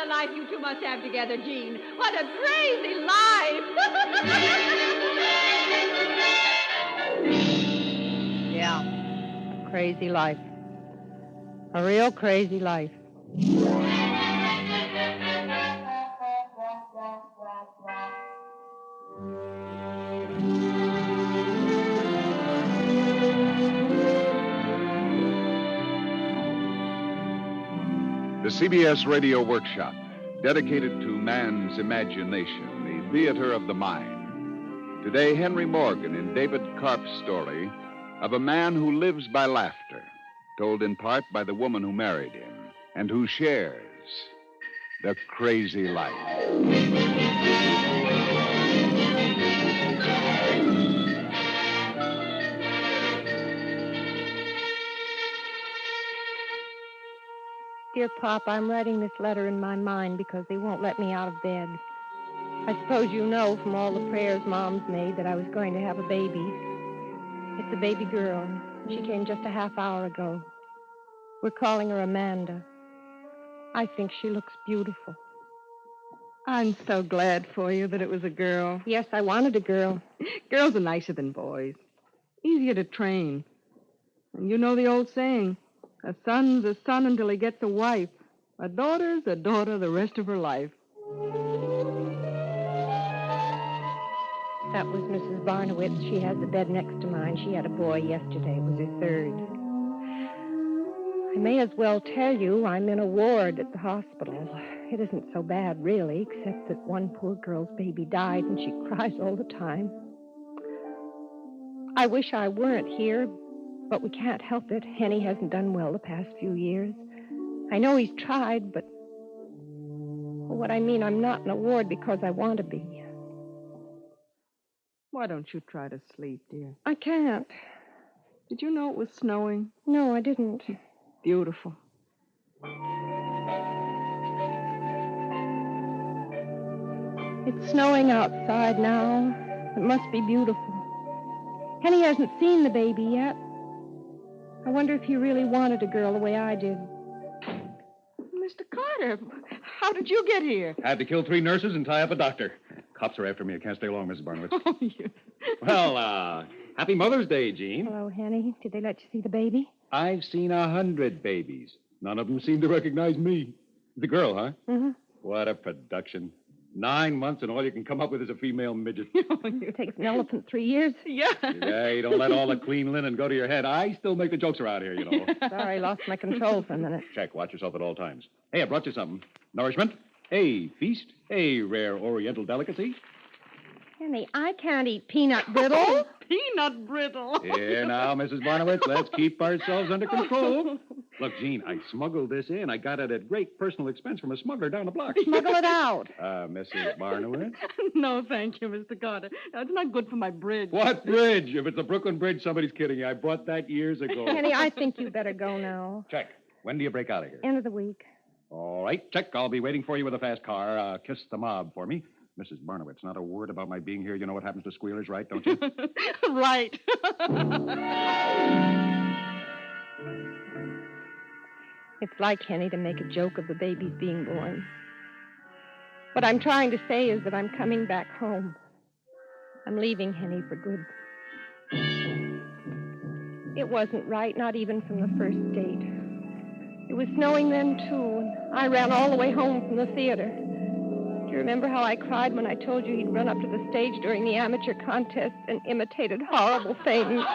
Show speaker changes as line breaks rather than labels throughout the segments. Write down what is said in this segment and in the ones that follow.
a life you two must have together, Jean. What a crazy life.
Yeah, a crazy life. A real crazy life.
The CBS Radio Workshop, dedicated to man's imagination, the theater of the mind. Today, Henry Morgan in David Karp's story of a man who lives by laughter, told in part by the woman who married him and who shares the crazy life.
Dear Pop, I'm writing this letter in my mind because they won't let me out of bed. I suppose you know from all the prayers Mom's made that I was going to have a baby. It's a baby girl. She came just a half hour ago. We're calling her Amanda. I think she looks beautiful.
I'm so glad for you that it was a girl.
Yes, I wanted a girl.
Girls are nicer than boys. Easier to train. And you know the old saying, a son's a son until he gets a wife. A daughter's a daughter the rest of her life.
That was Mrs. Barnowitz. She has the bed next to mine. She had a boy yesterday. It was her third. I may as well tell you I'm in a ward at the hospital. It isn't so bad, really, except that one poor girl's baby died and she cries all the time. I wish I weren't here, but we can't help it. Henny hasn't done well the past few years. I know he's tried, but... what I mean, I'm not in a ward because I want to be.
Why don't you try to sleep, dear?
I can't.
Did you know it was snowing?
No, I didn't.
Beautiful.
It's snowing outside now. It must be beautiful. Henny hasn't seen the baby yet. I wonder if he really wanted a girl the way I did.
Mr. Carter, how did you get here?
Had to kill 3 nurses and tie up a doctor. Cops are after me. I can't stay long, Mrs. Barnowitz.
Oh, you...
Well, happy Mother's Day, Jean.
Hello, Henny. Did they let you see the baby?
I've seen 100 babies. None of them seem to recognize me. The girl, huh?
Mm-hmm.
What a production. 9 months and all you can come up with is a female midget.
It takes an elephant 3 years.
Yeah.
Yeah, you don't let all the clean linen go to your head. I still make the jokes around here, you know.
Sorry, lost my control for a minute.
Check. Watch yourself at all times. Hey, I brought you something. Nourishment. A feast. A rare Oriental delicacy.
Henny, I can't eat peanut brittle.
Peanut brittle.
Here now, Mrs. Barnowitz, let's keep ourselves under control. Look, Jean, I smuggled this in. I got it at great personal expense from a smuggler down the block.
Smuggle it out.
Mrs. Barnowitz?
No, thank you, Mr. Carter. It's not good for my bridge.
What bridge? If it's the Brooklyn Bridge, somebody's kidding you. I bought that years ago.
Henny, I think you better go now.
Check. When do you break out of here?
End of the week.
All right, check. I'll be waiting for you with a fast car. Kiss the mob for me. Mrs. Barnowitz, not a word about my being here. You know what happens to squealers, right, don't you?
Right.
It's like Henny to make a joke of the baby's being born. What I'm trying to say is that I'm coming back home. I'm leaving Henny for good. It wasn't right, not even from the first date. It was snowing then, too, and I ran all the way home from the theater. Do you remember how I cried when I told you he'd run up to the stage during the amateur contest and imitated horrible things?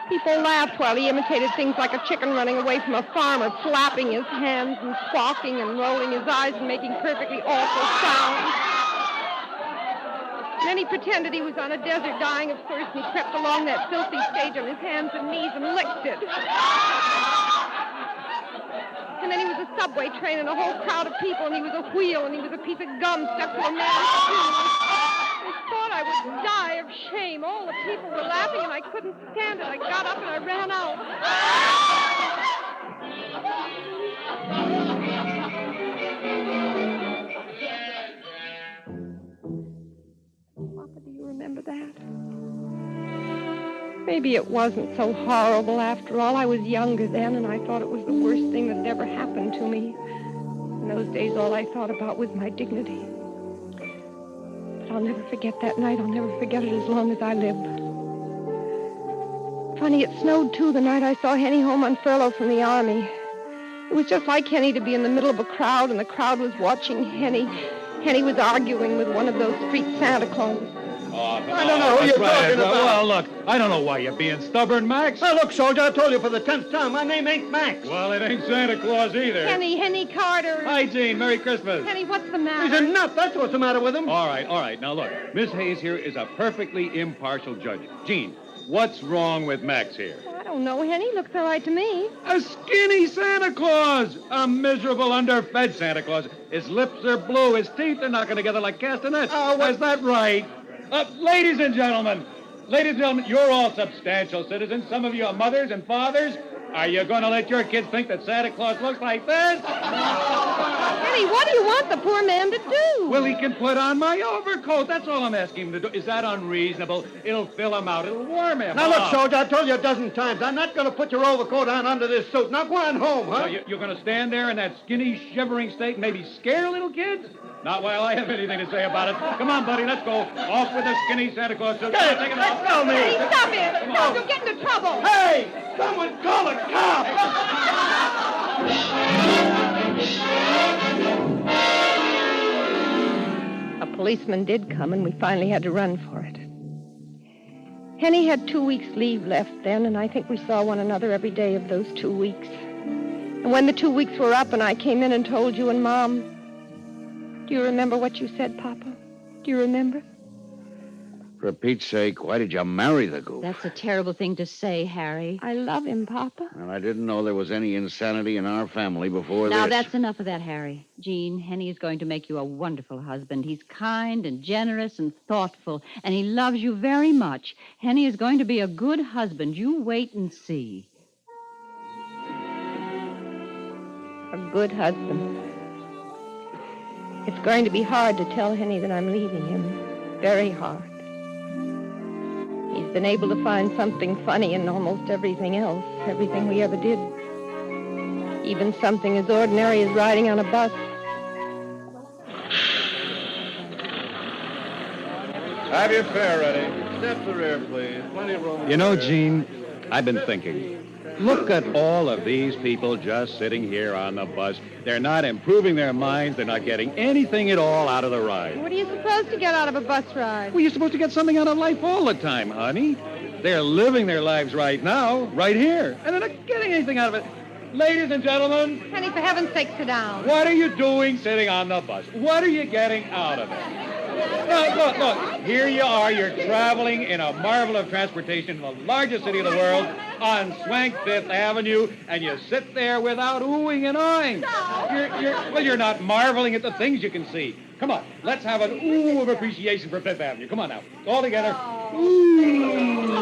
People laughed while he imitated things like a chicken running away from a farmer, flapping his hands and squawking and rolling his eyes and making perfectly awful sounds. And then he pretended he was on a desert dying of thirst and crept along that filthy stage on his hands and knees and licked it. And then he was a subway train and a whole crowd of people, and he was a wheel, and he was a piece of gum stuck to a man's shoe. I thought I would die of shame. All the people were laughing, and I couldn't stand it. I got up and I ran out. Papa, do you remember that? Maybe it wasn't so horrible after all. I was younger then, and I thought it was the worst thing that had ever happened to me. those days, all I thought about was my dignity. But I'll never forget that night. I'll never forget it as long as I live. Funny, it snowed, too, the night I saw Henny home on furlough from the Army. It was just like Henny to be in the middle of a crowd, and the crowd was watching Henny. Henny was arguing with one of those street Santa Clauses.
I don't know who you're talking about. Well, look, I don't know why you're being stubborn, Max.
Hey, look, soldier, I told you for the 10th time, my name ain't Max.
Well, it ain't Santa Claus either.
Henny Carter.
Hi, Jean. Merry Christmas.
Henny, what's the matter?
He's a nut. That's what's the matter with him.
All right. Now, look, Miss Hayes here is a perfectly impartial judge. Jean, what's wrong with Max here?
I don't know, Henny. Looks all right to me.
A skinny Santa Claus. A miserable, underfed Santa Claus. His lips are blue. His teeth are knocking together like castanets. Is that right? Ladies and gentlemen, you're all substantial citizens. Some of you are mothers and fathers. Are you going to let your kids think that Santa Claus looks like this?
Henny, what do you want the poor man to do?
Well, he can put on my overcoat. That's all I'm asking him to do. Is that unreasonable? It'll fill him out. It'll warm him.
Now, look, soldier, I told you a dozen times, I'm not going to put your overcoat on under this suit. Now, go on home, huh?
So you're going to stand there in that skinny, shivering state and maybe scare little kids? Not while I have anything to say about it. Come on, buddy, let's go. Off with the skinny Santa Claus suit.
Hey,
Take it
let
off.
go, me.
Henny, stop it.
Come
Don't
on.
you get into trouble.
Hey, someone call a cop.
A policeman did come, and we finally had to run for it. Henny had 2 weeks' leave left then, and I think we saw one another every day of those 2 weeks. And when the 2 weeks were up and I came in and told you and Mom, do you remember what you said, Papa? Do you remember?
For Pete's sake, why did you marry the goof?
That's a terrible thing to say, Harry.
I love him, Papa.
Well, I didn't know there was any insanity in our family before
Now,
this.
that's enough of that, Harry. Jean, Henny is going to make you a wonderful husband. He's kind and generous and thoughtful, and he loves you very much. Henny is going to be a good husband. You wait and see.
A good husband. It's going to be hard to tell Henny that I'm leaving him. Very hard. He's been able to find something funny in almost everything else, everything we ever did. Even something as ordinary as riding on a bus.
Have your fare ready. Step to the rear, please. Plenty of room.
You know, Gene, I've been thinking. Look at all of these people just sitting here on the bus. They're not improving their minds. They're not getting anything at all out of the ride.
What are you supposed to get out of a bus ride?
Well, you're supposed to get something out of life all the time, honey. They're living their lives right now, right here, and they're not getting anything out of it. Ladies and gentlemen,
Henny, for heaven's sake, sit down.
what are you doing sitting on the bus? What are you getting out of it? Look. Here you are. You're traveling in a marvel of transportation in the largest city of the world on swank Fifth Avenue, and you sit there without oohing and awing. You're not marveling at the things you can see. Come on, let's have an ooh of appreciation for Fifth Avenue. Come on now. All together. Ooh.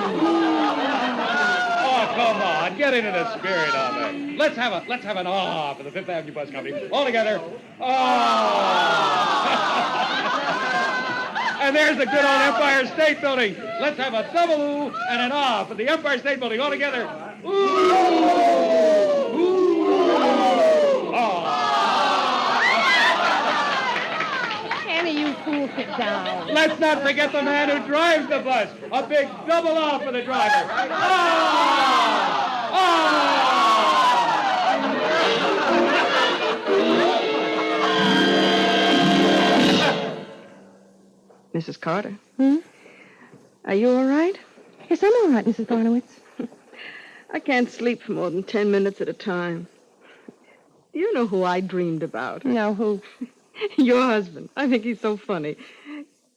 Oh, come on. Get into the spirit of it. Let's have an awe for the Fifth Avenue Bus Company. All together. Oh. And there's the good old Empire State Building. Let's have a double ooh and an ah for the Empire State Building. All together. Ooh. Ooh. Oh.
Henny, you fool, sit down.
Let's not forget the man who drives the bus. A big double ah for the driver. Ah!
Mrs. Carter.
Hmm?
Are you all right?
Yes, I'm all right, Mrs. Barnowitz.
I can't sleep for more than 10 minutes at a time. Do you know who I dreamed about?
No, who?
Your husband. I think he's so funny.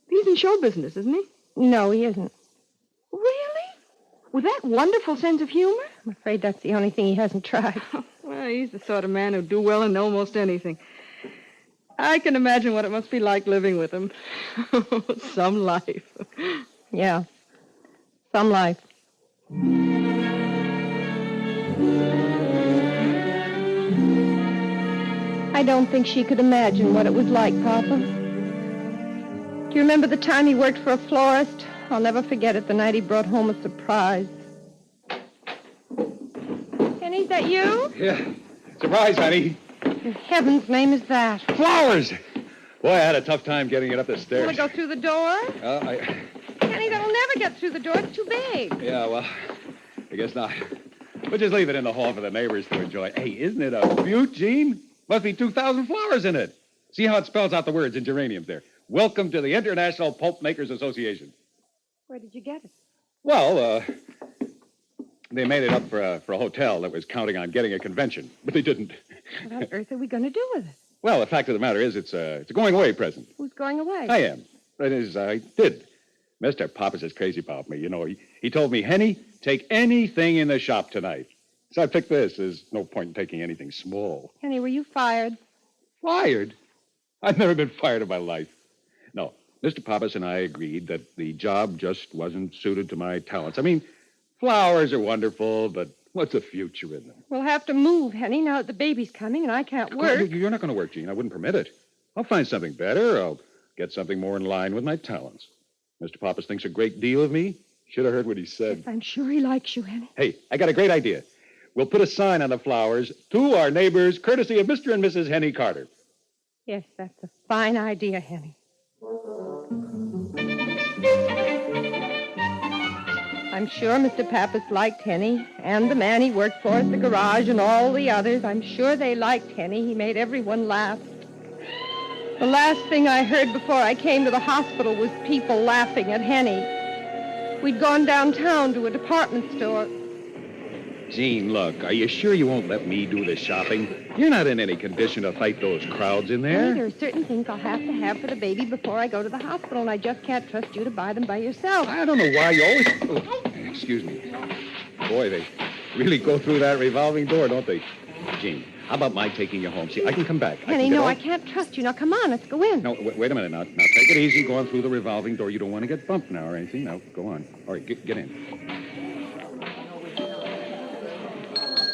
He's in show business, isn't he?
No, he isn't.
Really? With that wonderful sense of humor?
I'm afraid that's the only thing he hasn't tried.
Well, he's the sort of man who'd do well in almost anything. I can imagine what it must be like living with him. Some life.
Yeah, some life. I don't think she could imagine what it was like, Papa. Do you remember the time he worked for a florist? I'll never forget it, the night he brought home a surprise. Henny, is that you?
Yeah. Surprise, honey.
in heaven's name is that?
Flowers! Boy, I had a tough time getting it up the stairs.
Want to go through the door? Henny, that'll never get through the door. It's too big.
Yeah, well, I guess not. We'll just leave it in the hall for the neighbors to enjoy. Hey, isn't it a beaut, Gene? Must be 2,000 flowers in it. See how it spells out the words in geraniums there. Welcome to the International Pulp Makers Association.
Where did you get it?
Well, they made it up for a hotel that was counting on getting a convention, but they didn't.
What on earth are we going to do with it?
Well, the fact of the matter is it's a going away present.
Who's going away?
I am. That is, I did. Mr. Pappas is crazy about me. You know, he told me, Henny, take anything in the shop tonight. So I picked this. There's no point in taking anything small.
Henny, were you fired?
Fired? I've never been fired in my life. No, Mr. Pappas and I agreed that the job just wasn't suited to my talents. I mean, flowers are wonderful, but what's the future in them?
We'll have to move, Henny, now that the baby's coming and I can't work.
You're not going to work, Gene. I wouldn't permit it. I'll find something better. I'll get something more in line with my talents. Mr. Pappas thinks a great deal of me. Should have heard what he said.
Yes, I'm sure he likes you, Henny.
Hey, I got a great idea. We'll put a sign on the flowers to our neighbors, courtesy of Mr. and Mrs. Henny Carter.
Yes, that's a fine idea, Henny. I'm sure Mr. Pappas liked Henny, and the man he worked for at the garage and all the others. I'm sure they liked Henny. He made everyone laugh. The last thing I heard before I came to the hospital was people laughing at Henny. We'd gone downtown to a department store.
Gene, look, are you sure you won't let me do the shopping? You're not in any condition to fight those crowds in there.
There are certain things I'll have to have for the baby before I go to the hospital, and I just can't trust you to buy them by yourself.
I don't know why you always... Oh, excuse me. Boy, they really go through that revolving door, don't they? Gene, how about my taking you home? See, I can come back.
Henny, no, I can't trust you. Now, come on, let's go in.
No, wait a minute. Now, take it easy going through the revolving door. You don't want to get bumped now or anything. Now, go on. All right, get in.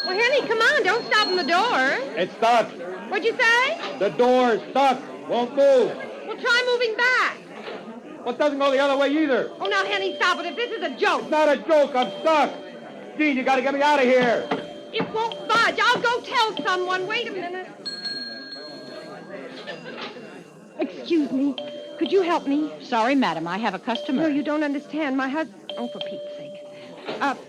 Well, Henny, come on. Don't stop in the door.
It's stuck.
What'd you say?
The door's stuck. Won't move.
Well, try moving back.
Well, it doesn't go the other way either.
Oh, now, Henny, stop it. If this is a joke.
It's not a joke. I'm stuck. Gene, you got to get me out of here.
It won't budge. I'll go tell someone. Wait a minute. Excuse me. Could you help me?
Sorry, madam, I have a customer.
No, you don't understand. My husband... Oh, for Pete's sake.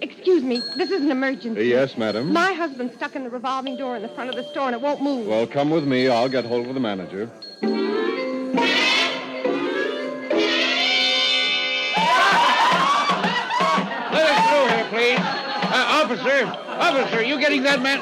Excuse me. This is an emergency.
Yes, madam.
My husband's stuck in the revolving door in the front of the store, and it won't move.
Well, come with me. I'll get hold of the manager.
Let us through here, please. Officer, you getting that man?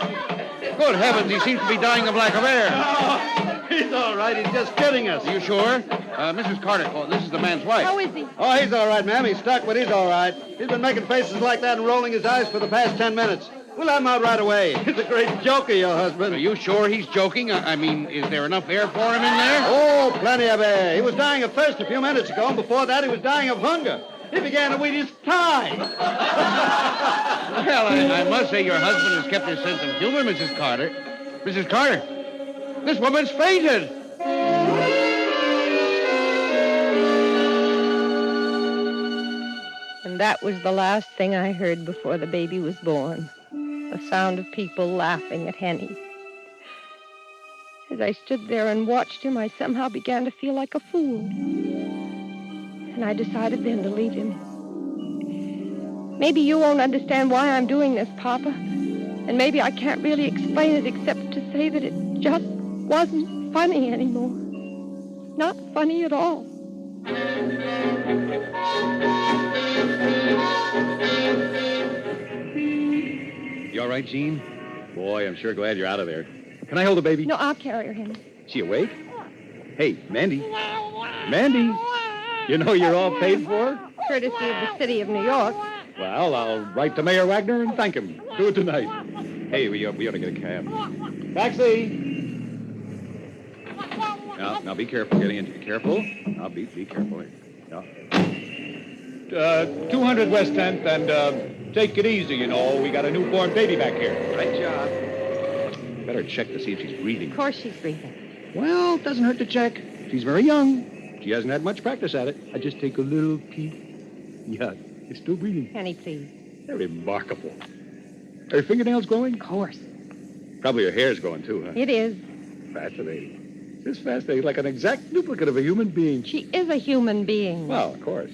Good heavens, he seems to be dying of lack of air.
Oh, he's all right. He's just kidding us.
Are you sure? Mrs. Carter, this is the man's wife.
How is he?
Oh, he's all right, ma'am. He's stuck, but he's all right. He's been making faces like that and rolling his eyes for the past 10 minutes. We'll let him out right away. He's a great joker, your husband.
Are you sure he's joking? I mean, is there enough air for him in there?
Oh, plenty of air. He was dying of thirst a few minutes ago, and before that he was dying of hunger. He began to eat his tie.
Well, I must say your husband has kept his sense of humor, Mrs. Carter. Mrs. Carter, this woman's fainted.
And that was the last thing I heard before the baby was born. The sound of people laughing at Henny. As I stood there and watched him, I somehow began to feel like a fool. And I decided then to leave him. Maybe you won't understand why I'm doing this, Papa. And maybe I can't really explain it except to say that it just wasn't funny anymore. Not funny at all.
You all right, Gene? Boy, I'm sure glad you're out of there. Can I hold the baby?
No, I'll carry her, Henny.
She awake? Hey, Mandy. Mandy, you know you're all paid for?
Courtesy of the city of New York.
Well, I'll write to Mayor Wagner and thank him. Do it tonight. Hey, we ought to get a cab. Taxi! Now be careful getting in. Careful. Now, be careful. Yeah. 200 West 10th, and take it easy, you know. We got a newborn baby back here.
Right job.
Better check to see if she's breathing.
Of course she's breathing.
Well, it doesn't hurt to check. She's very young. She hasn't had much practice at it. I just take a little peek. Yeah, it's still breathing.
Henny, please.
They're remarkable. Are her fingernails growing?
Of course.
Probably her hair's going, too, huh?
It is.
Fascinating. Just fascinating, like an exact duplicate of a human being.
She is a human being.
Well, of course.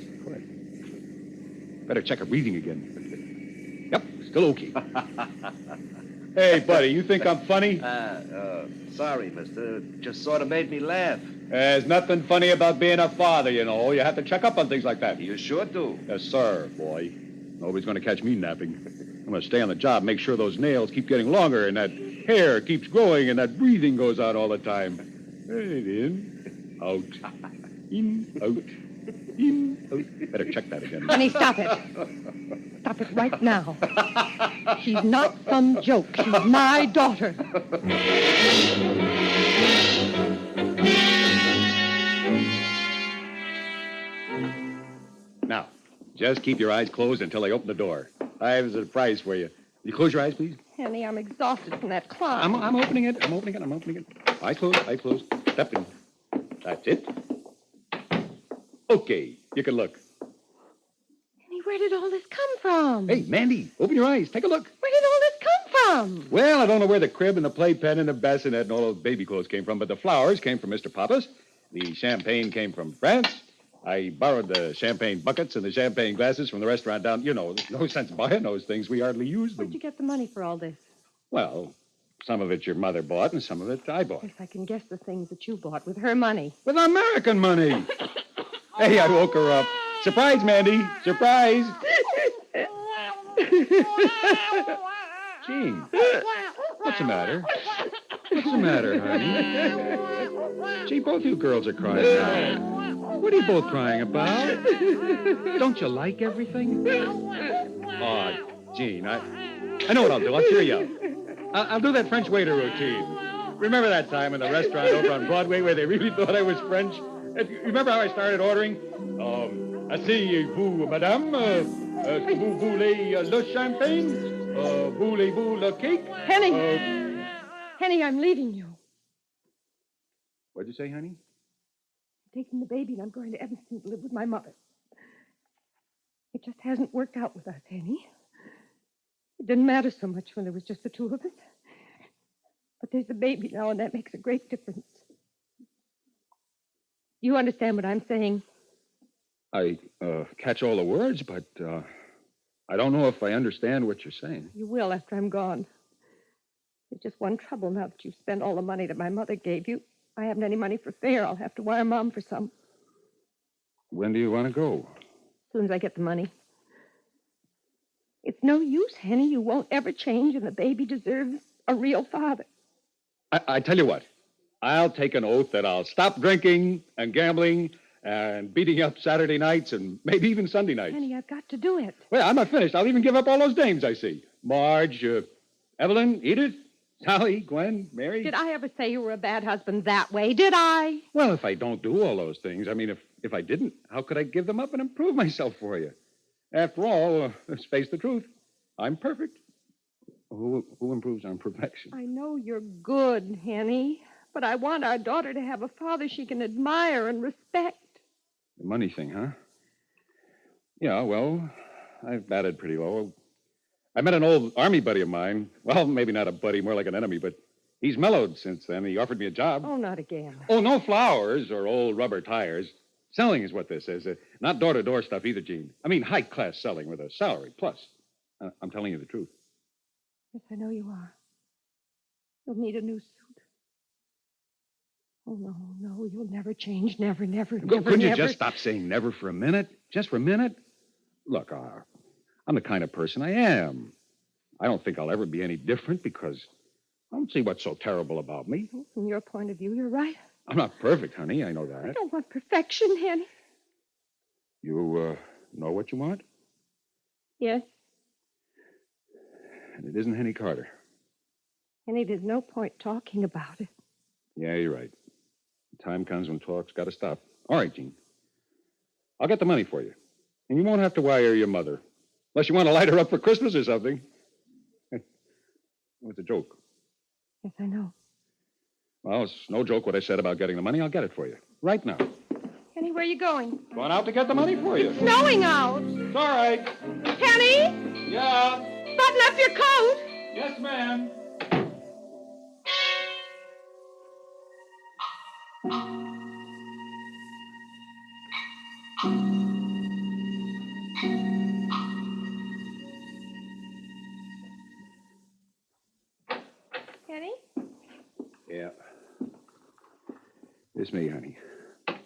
Better check her breathing again. Yep, still okay. Hey, buddy, you think I'm funny?
Sorry, mister. Just sort of made me laugh.
There's nothing funny about being a father, you know. You have to check up on things like that.
You sure do.
Yes, sir, boy. Nobody's going to catch me napping. I'm going to stay on the job, make sure those nails keep getting longer, and that hair keeps growing, and that breathing goes out all the time. In, out, in, out, in, out. Better check that again.
Honey, stop it. Stop it right now. She's not some joke. She's my daughter.
Now, just keep your eyes closed until I open the door. I have a surprise for you. You close your eyes, please.
Henny, I'm exhausted from that climb.
I'm opening it. I'm opening it. Eyes closed. Step in. That's it. Okay, you can look.
Henny, where did all this come from?
Hey, Mandy, open your eyes. Take a look.
Where did all this come from?
Well, I don't know where the crib and the playpen and the bassinet and all those baby clothes came from, but the flowers came from Mr. Pappas. The champagne came from France. I borrowed the champagne buckets and the champagne glasses from the restaurant down. You know, there's no sense buying those things. We hardly use them.
Where'd you get the money for all this?
Well, some of it your mother bought and some of it I bought.
Yes, I can guess the things that you bought with her money.
With American money. Hey, I woke her up. Surprise, Mandy. Surprise. Gene, what's the matter? What's the matter, honey? Gee, both you girls are crying now. What are you both crying about? Don't you like everything? Oh, Gene, I know what I'll do. I'll cheer you up. I'll do that French waiter routine. Remember that time in the restaurant over on Broadway where they really thought I was French? Remember how I started ordering? Asseyez-vous, madame. Est-ce que vous voulez le champagne? Voulez-vous le cake?
Henny! Henny, I'm leaving you.
What'd you say, honey?
I'm taking the baby and I'm going to Evanston to live with my mother. It just hasn't worked out with us, Henny. It didn't matter so much when there was just the two of us. But there's a baby now, and that makes a great difference. You understand what I'm saying?
I catch all the words, but I don't know if I understand what you're saying.
You will after I'm gone. There's just one trouble now that you've spent all the money that my mother gave you. I haven't any money for fare. I'll have to wire Mom for some.
When do you want to go?
As soon as I get the money. It's no use, Henny. You won't ever change, and the baby deserves a real father.
I tell you what. I'll take an oath that I'll stop drinking and gambling and beating up Saturday nights and maybe even Sunday nights.
Henny, I've got to do it.
Well, I'm not finished. I'll even give up all those names I see. Marge, Evelyn, Edith, Sally, Gwen, Mary.
Did I ever say you were a bad husband that way? Did I?
Well, if I don't do all those things, I mean, if I didn't, how could I give them up and improve myself for you? After all, let's face the truth. I'm perfect. Who improves on perfection?
I know you're good, Henny, but I want our daughter to have a father she can admire and respect.
The money thing, huh? Yeah, well, I've batted pretty low. I met an old army buddy of mine. Well, maybe not a buddy, more like an enemy, but he's mellowed since then. He offered me a job.
Oh, not again.
Oh, no flowers or old rubber tires. Selling is what this is. Not door-to-door stuff either, Gene. I mean high-class selling with a salary plus. I'm telling you the truth.
Yes, I know you are. You'll need a new suit. Oh, no, you'll never change. Never.
Couldn't you just stop saying never for a minute? Just for a minute? Look, I'm the kind of person I am. I don't think I'll ever be any different because I don't see what's so terrible about me.
From your point of view, you're right.
I'm not perfect, honey. I know that.
I don't want perfection, Henny.
You, know what you want?
Yes.
And it isn't Henny Carter.
Henny, there's no point talking about it.
Yeah, you're right. The time comes when talk's got to stop. All right, Gene. I'll get the money for you. And you won't have to wire your mother. Unless you want to light her up for Christmas or something. It's a joke.
Yes, I know.
Well, it's no joke what I said about getting the money. I'll get it for you. Right now.
Henny, where are you going?
Going out to get the money for you.
It's snowing out.
It's all right.
Henny?
Yeah.
Button up your coat.
Yes, ma'am.
Yeah. It's me, honey.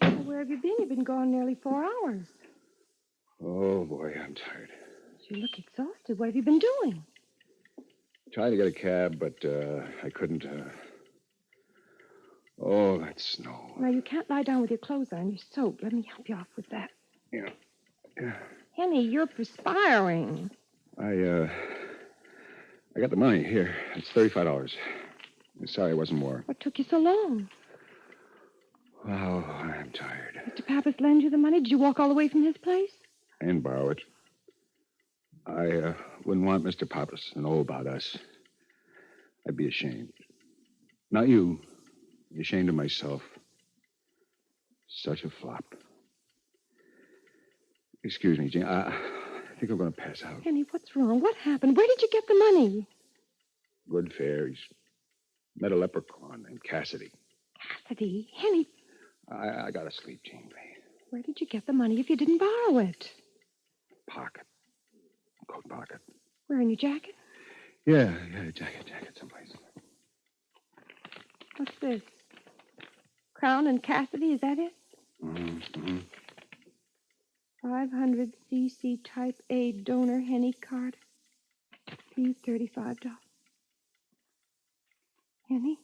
Well, where have you been? You've been gone nearly 4 hours.
Oh, boy, I'm tired.
You look exhausted. What have you been doing?
Tried to get a cab, but I couldn't. Oh, that snow.
Now, you can't lie down with your clothes on. You're soaked. Let me help you off with that.
Yeah.
Henny, you're perspiring.
I got the money. Here. It's $35. Sorry it wasn't more.
What took you so long?
Oh, I'm tired.
Mr. Pappas lend you the money? Did you walk all the way from his place?
And borrow it. I wouldn't want Mr. Pappas to know about us. I'd be ashamed. Not you. Be ashamed of myself. Such a flop. Excuse me, Jane. I think I'm going to pass out.
Henny, what's wrong? What happened? Where did you get the money?
Good fare. He's met a leprechaun named Cassidy.
Cassidy? Henny,
I got to sleep, Jane, please.
where did you get the money if you didn't borrow it?
Pocket. Coat pocket.
Where, in your jacket?
Yeah, jacket someplace.
What's this? Crown and Cassidy, is that it?
Mm-hmm.
500cc type A donor Henny card. Fee $35. Henny?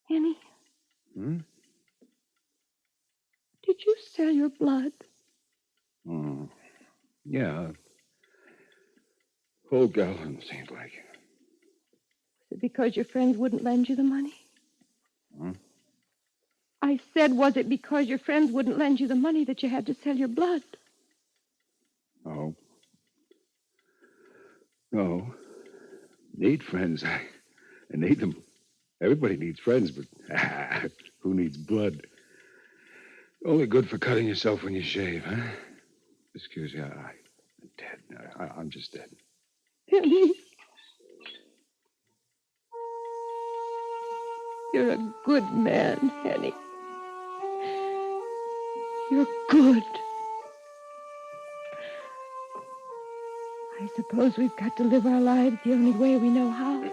Henny?
Hmm?
Did you sell your blood?
Yeah. Whole gallon, seems like.
Was it because your friends wouldn't lend you the money?
Hmm?
I said, was it because your friends wouldn't lend you the money that you had to sell your blood?
No. Need friends. I need them. Everybody needs friends, but who needs blood? Only good for cutting yourself when you shave, huh? Excuse me, I'm dead. I'm just dead.
Henny. You're a good man, Henny. You're good. I suppose we've got to live our lives the only way we know how.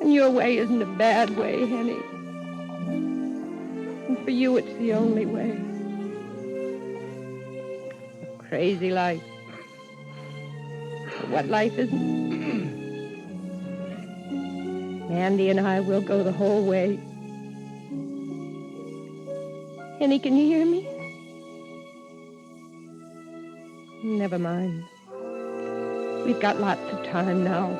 And your way isn't a bad way, Henny. And for you, it's the only way. A crazy life. But what life isn't? Mandy and I will go the whole way. Henny, can you hear me? Never mind. We've got lots of time now.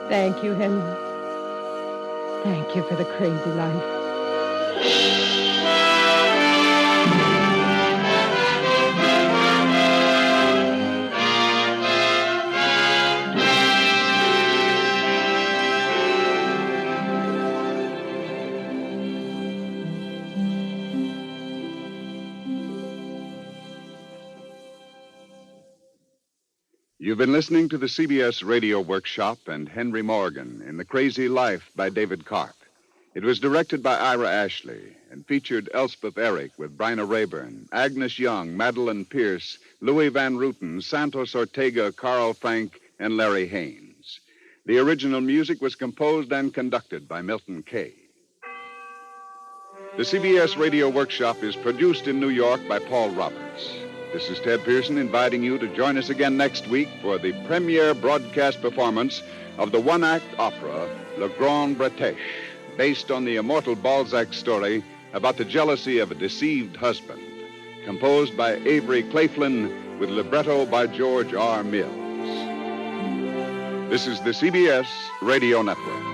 Thank you, Henry. Thank you for the crazy life.
You've been listening to the CBS Radio Workshop and Henry Morgan in The Crazy Life by David Karp. It was directed by Ira Ashley and featured Elspeth Eric with Bryna Rayburn, Agnes Young, Madeline Pierce, Louis Van Ruten, Santos Ortega, Carl Frank, and Larry Haynes. The original music was composed and conducted by Milton Kay. The CBS Radio Workshop is produced in New York by Paul Roberts. This is Ted Pearson inviting you to join us again next week for the premiere broadcast performance of the one-act opera, Le Grand Bretèche, based on the immortal Balzac story about the jealousy of a deceived husband, composed by Avery Claflin with libretto by George R. Mills. This is the CBS Radio Network.